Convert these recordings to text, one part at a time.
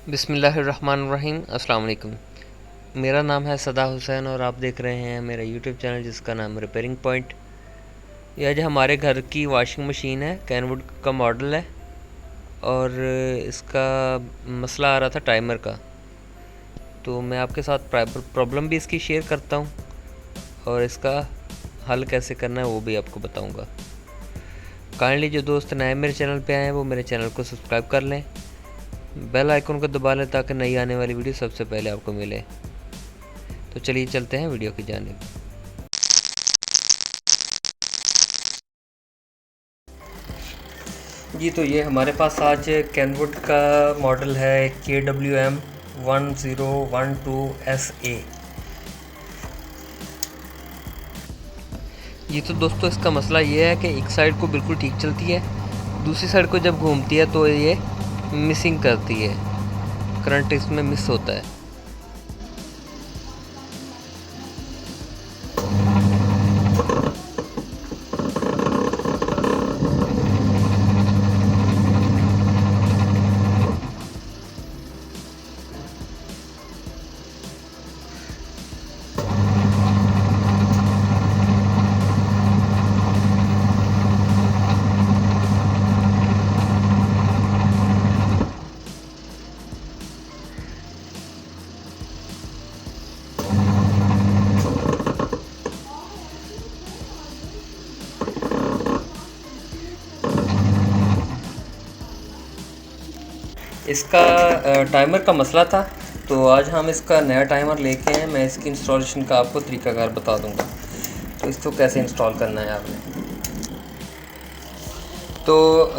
बिस्मिल्लाहिर्रहमानिर्रहीम। अस्सलाम वालेकुम। मेरा नाम है सदा हुसैन और आप देख रहे हैं मेरा यूट्यूब चैनल जिसका नाम रिपेयरिंग पॉइंट। यह जो हमारे घर की वॉशिंग मशीन है कैनवुड का मॉडल है और इसका मसला आ रहा था टाइमर का, तो मैं आपके साथ प्रॉब्लम भी इसकी शेयर करता हूँ और इसका हल कैसे करना है वो भी आपको बताऊँगा। काइंडली जो दोस्त नए मेरे चैनल पे आए हैं वो मेरे चैनल को सब्सक्राइब कर लें, बेल आइकन को दबा लें ताकि नई आने वाली वीडियो सबसे पहले आपको मिले। तो चलिए चलते हैं वीडियो की जानिब। जी तो ये हमारे पास आज कैनवुड का मॉडल है KWM1012SA। जी तो दोस्तों इसका मसला ये है कि एक साइड को बिल्कुल ठीक चलती है, दूसरी साइड को जब घूमती है तो ये मिसिंग करती है, करंट इसमें मिस होता है। इसका टाइमर का मसला था, तो आज हम इसका नया टाइमर लेके हैं। मैं इसकी इंस्टॉलेशन का आपको तरीकाकार बता दूंगा। तो इसको कैसे इंस्टॉल करना है आपने, तो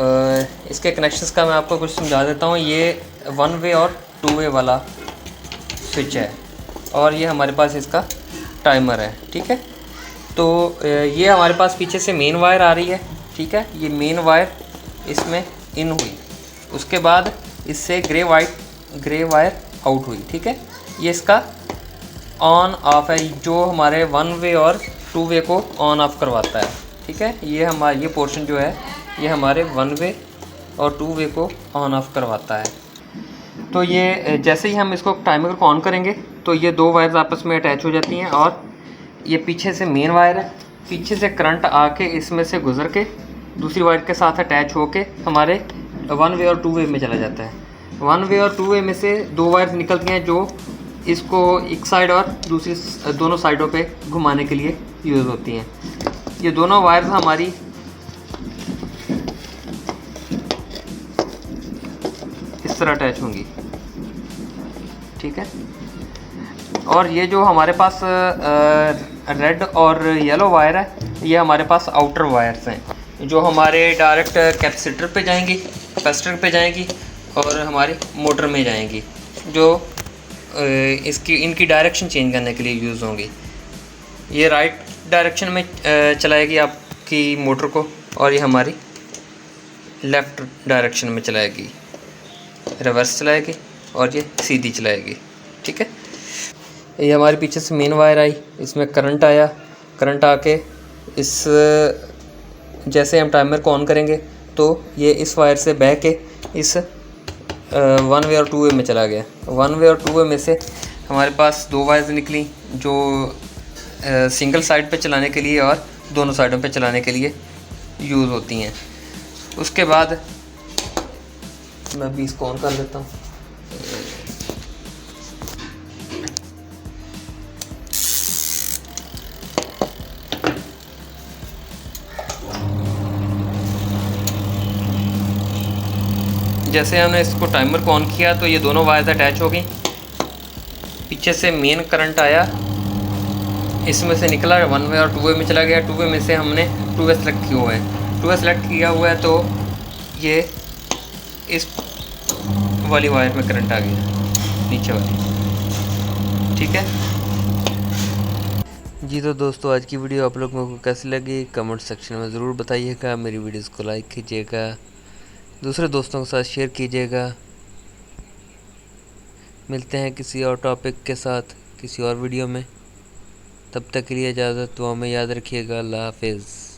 इसके कनेक्शंस का मैं आपको कुछ समझा देता हूँ। ये 1 वे और 2 वे वाला स्विच है और ये हमारे पास इसका टाइमर है। ठीक है, तो ये हमारे पास पीछे से मेन वायर आ रही है। ठीक है, ये मेन वायर इसमें इन हुई, उसके बाद इससे ग्रे वायर आउट हुई। ठीक है, ये इसका ऑन ऑफ है जो हमारे 1 वे और 2 वे को ऑन ऑफ करवाता है। ठीक है, ये पोर्शन जो है ये हमारे 1 वे और 2 वे को ऑन ऑफ करवाता है। तो ये जैसे ही हम इसको टाइमर को ऑन करेंगे तो ये दो वायर्स आपस में अटैच हो जाती हैं और ये पीछे से मेन वायर है, पीछे से करंट आके इसमें से गुजर के दूसरी वायर के साथ अटैच होके हमारे 1 वे और 2 वे में चला जाता है। 1 वे और 2 वे में से दो वायर्स निकलती हैं जो इसको एक साइड और दूसरी दोनों साइडों पे घुमाने के लिए यूज़ होती हैं। ये दोनों वायर्स हमारी इस तरह अटैच होंगी। ठीक है, और ये जो हमारे पास रेड और येलो वायर है ये हमारे पास आउटर वायर्स हैं जो हमारे डायरेक्ट कैपेसिटर पे जाएंगी, कैपेसिटर पे जाएंगी और हमारी मोटर में जाएंगी, जो इनकी डायरेक्शन चेंज करने के लिए यूज़ होंगी। ये राइट डायरेक्शन में चलाएगी आपकी मोटर को और ये हमारी लेफ़्ट डायरेक्शन में चलाएगी, रिवर्स चलाएगी और ये सीधी चलाएगी। ठीक है, ये हमारे पीछे से मेन वायर आई, इसमें करंट आया, करंट आके इस जैसे हम टाइमर को ऑन करेंगे तो ये इस वायर से बह के इस 1 वे और 2 वे में चला गया। 1 वे और 2 वे में से हमारे पास दो वायर्स निकली जो सिंगल साइड पे चलाने के लिए और दोनों साइडों पे चलाने के लिए यूज़ होती हैं। उसके बाद मैं अभी इसको ऑन कर लेता हूँ। जैसे हमने इसको टाइमर को ऑन किया तो ये दोनों वायर्स अटैच हो गई, पीछे से मेन करंट आया, इसमें से निकला 1 वे और 2 वे में चला गया। 2 वे में से हमने 2 वे सेलेक्ट किया हुआ है, 2 वे सेलेक्ट किया हुआ है तो ये इस वाली वायर में करंट आ गया, नीचे वाली। ठीक है जी, तो दोस्तों आज की वीडियो आप लोगों को कैसी लगी कमेंट सेक्शन में ज़रूर बताइएगा। मेरी वीडियोस को लाइक कीजिएगा, दूसरे दोस्तों के साथ शेयर कीजिएगा। मिलते हैं किसी और टॉपिक के साथ किसी और वीडियो में, तब तक के लिए इजाज़त, दुआ में याद रखिएगा। अल्लाह हाफिज़।